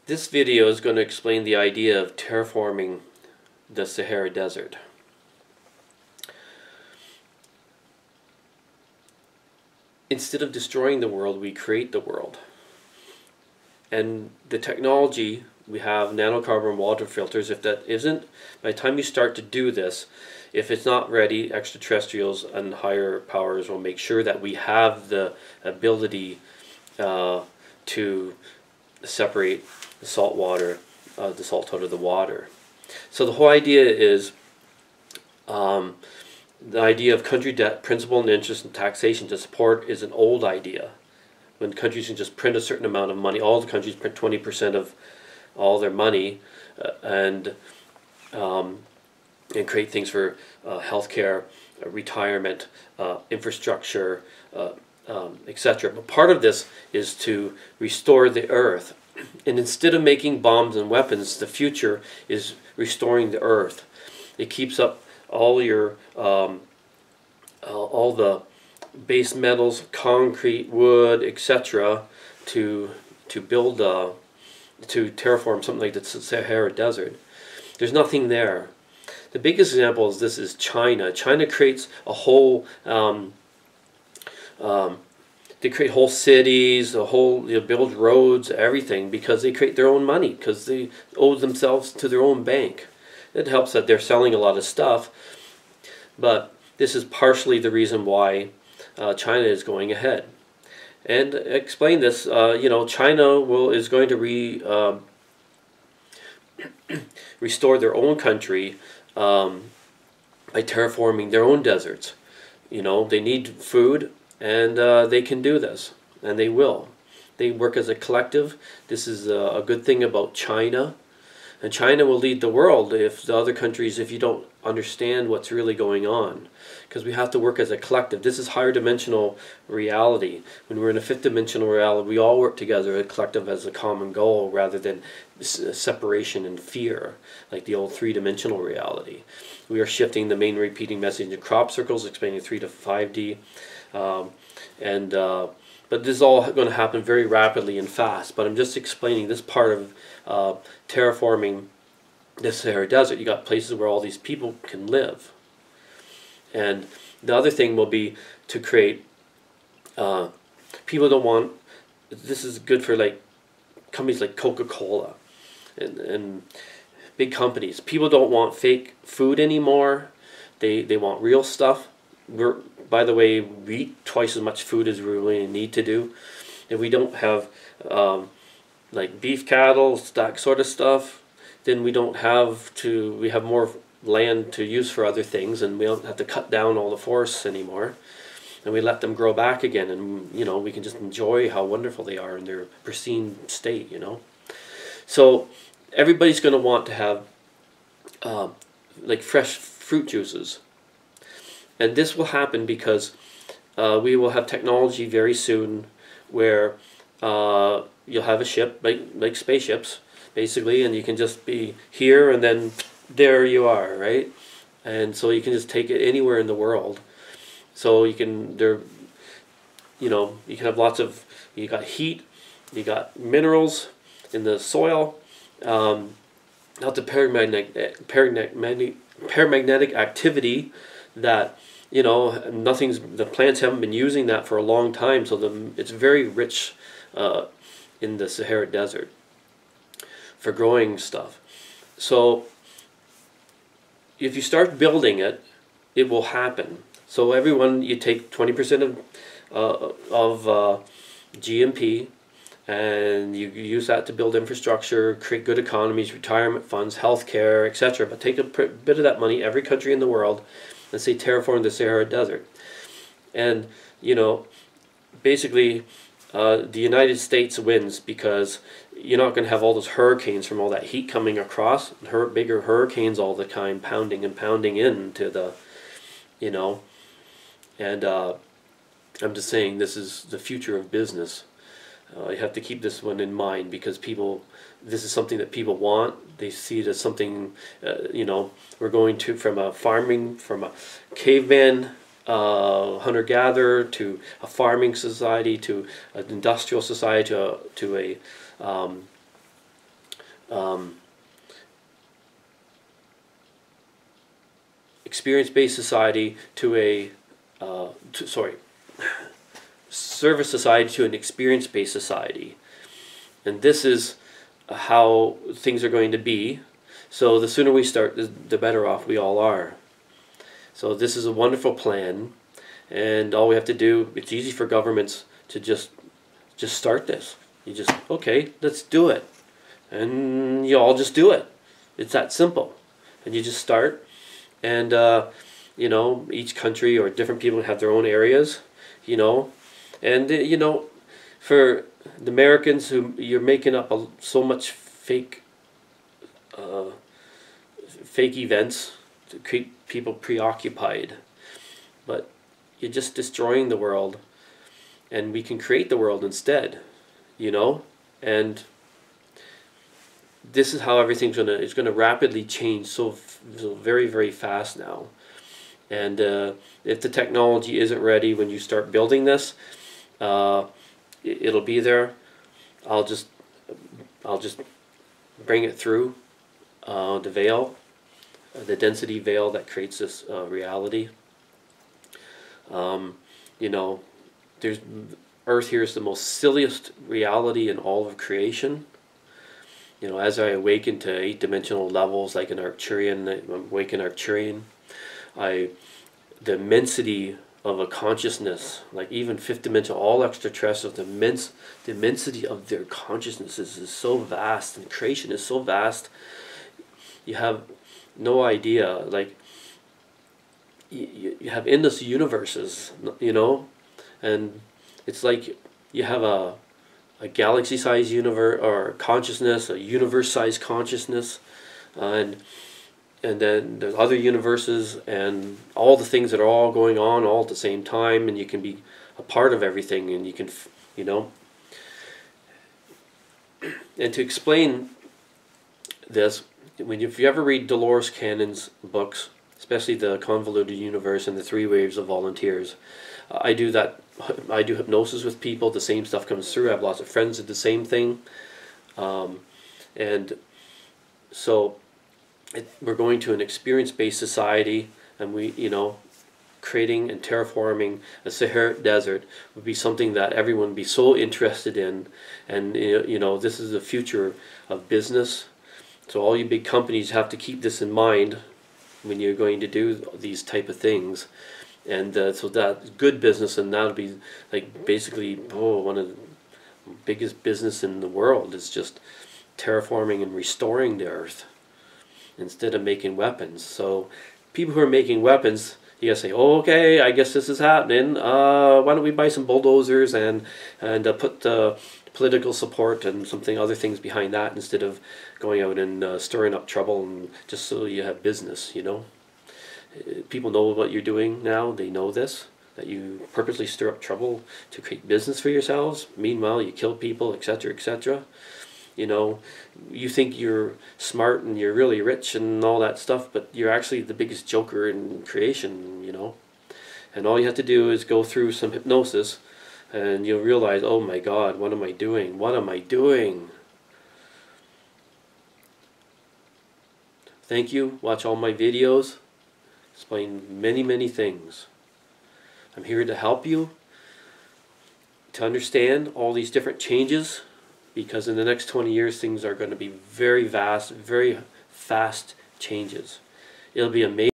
This video is going to explain the idea of terraforming the Sahara Desert. Instead of destroying the world, we create the world. And the technology, we have nanocarbon water filters. If that isn't, by the time you start to do this, if it's not ready, extraterrestrials and higher powers will make sure that we have the ability to separate the salt water, the salt out of the water. So the whole idea is the idea of country debt, principal and interest, and taxation to support is an old idea. When countries can just print a certain amount of money, all the countries print 20% of all their money, and create things for healthcare, retirement, infrastructure, etc. But part of this is to restore the earth. And instead of making bombs and weapons, the future is restoring the earth. It keeps up all your all the base metals, concrete, wood, etc. to build to terraform something like the Sahara Desert. There's nothing there. The biggest example is this is China. China creates a whole they create whole cities, they build roads, everything, because they create their own money, because they owe themselves to their own bank. It helps that they're selling a lot of stuff, but this is partially the reason why China is going ahead. And explain this, China is going to restore their own country by terraforming their own deserts. They need food, and they can do this, and they will. They work as a collective. This is a good thing about China. And China will lead the world if the other countries, if you don't understand what's really going on. Because we have to work as a collective. This is higher dimensional reality. When we're in a fifth dimensional reality, we all work together, a collective, as a common goal, rather than separation and fear, like the old three-dimensional reality. We are shifting the main repeating message into crop circles, expanding 3 to 5D. But this is all going to happen very rapidly and fast. But I'm just explaining this part of terraforming the Sahara Desert. You got places where all these people can live. And the other thing will be to create, people don't want, this is good for like companies like Coca-Cola and big companies. People don't want fake food anymore. They want real stuff. By the way, we eat twice as much food as we really need to do. If we don't have like beef cattle, that sort of stuff, then we have more land to use for other things, and we don't have to cut down all the forests anymore. And we let them grow back again, and we can just enjoy how wonderful they are in their pristine state, So everybody's going to want to have like fresh fruit juices. And this will happen because we will have technology very soon where you'll have a ship, like spaceships, basically, and you can just be here and then there you are, right? And so you can just take it anywhere in the world. So you can you can have lots of, you got heat, you got minerals in the soil, not the paramagnetic activity that the plants haven't been using that for a long time, so it's very rich in the Sahara Desert for growing stuff. So if you start building it, it will happen. So everyone, you take 20% of GMP, and you use that to build infrastructure, create good economies, retirement funds, healthcare, etc. But take a bit of that money, every country in the world, and say terraform the Sahara Desert. And basically the United States wins, because you're not going to have all those hurricanes from all that heat coming across, bigger hurricanes all the time, pounding and pounding into the, and I'm just saying this is the future of business. You have to keep this one in mind, because this is something that people want. They see it as something, we're going from a caveman hunter-gatherer to a farming society to an industrial society to a um, experience-based society to a service society to an experience-based society. And this is how things are going to be. So the sooner we start, the better off we all are. So this is a wonderful plan, and all we have to do, it's easy for governments to just start this. You just, okay, let's do it. And you all just do it. It's that simple. And you just start, and you know, each country or different people have their own areas, you know, and you know, for the Americans, who you're making up so much fake events to keep people preoccupied, but you're just destroying the world, and we can create the world instead, you know. And this is how everything's gonna rapidly change so very, very fast now. And if the technology isn't ready when you start building this, it'll be there. I'll just bring it through the veil, the density veil that creates this reality. You know, Earth here is the most silliest reality in all of creation. You know, as I awaken to 8-dimensional levels, like an Arcturian, I'm awaken Arcturian, the immensity of a consciousness, like even 5th dimension, all extraterrestrials, the immensity of their consciousnesses is so vast, and creation is so vast, you have no idea. Like, you have endless universes, you know, and it's like you have a galaxy-sized universe, or consciousness, a universe-sized consciousness, and then there's other universes, and all the things that are all going on all at the same time, and you can be a part of everything, and you can, you know. And to explain this, if you ever read Dolores Cannon's books, especially The Convoluted Universe and The 3 Waves of Volunteers, I do that. I do hypnosis with people. The same stuff comes through. I have lots of friends that do the same thing, and so we're going to an experience-based society, and we, you know, creating and terraforming a Sahara desert would be something that everyone would be so interested in. And you know, this is the future of business. So all you big companies have to keep this in mind when you're going to do these type of things. And so that's good business, and that'll be like basically one of the biggest business in the world is just terraforming and restoring the earth instead of making weapons. So people who are making weapons, you gotta say, oh, okay, I guess this is happening. Why don't we buy some bulldozers and put political support and other things behind that, instead of going out and stirring up trouble, and just so you have business, you know. People know what you're doing now. They know this, that you purposely stir up trouble to create business for yourselves. Meanwhile, you kill people, etc., etc. You know, you think you're smart and you're really rich and all that stuff, but you're actually the biggest joker in creation, you know. And all you have to do is go through some hypnosis, and you'll realize, oh my God, what am I doing? What am I doing? Thank you. Watch all my videos. Explain many, many things. I'm here to help you to understand all these different changes, because in the next 20 years things are going to be very vast, very fast changes. It'll be amazing.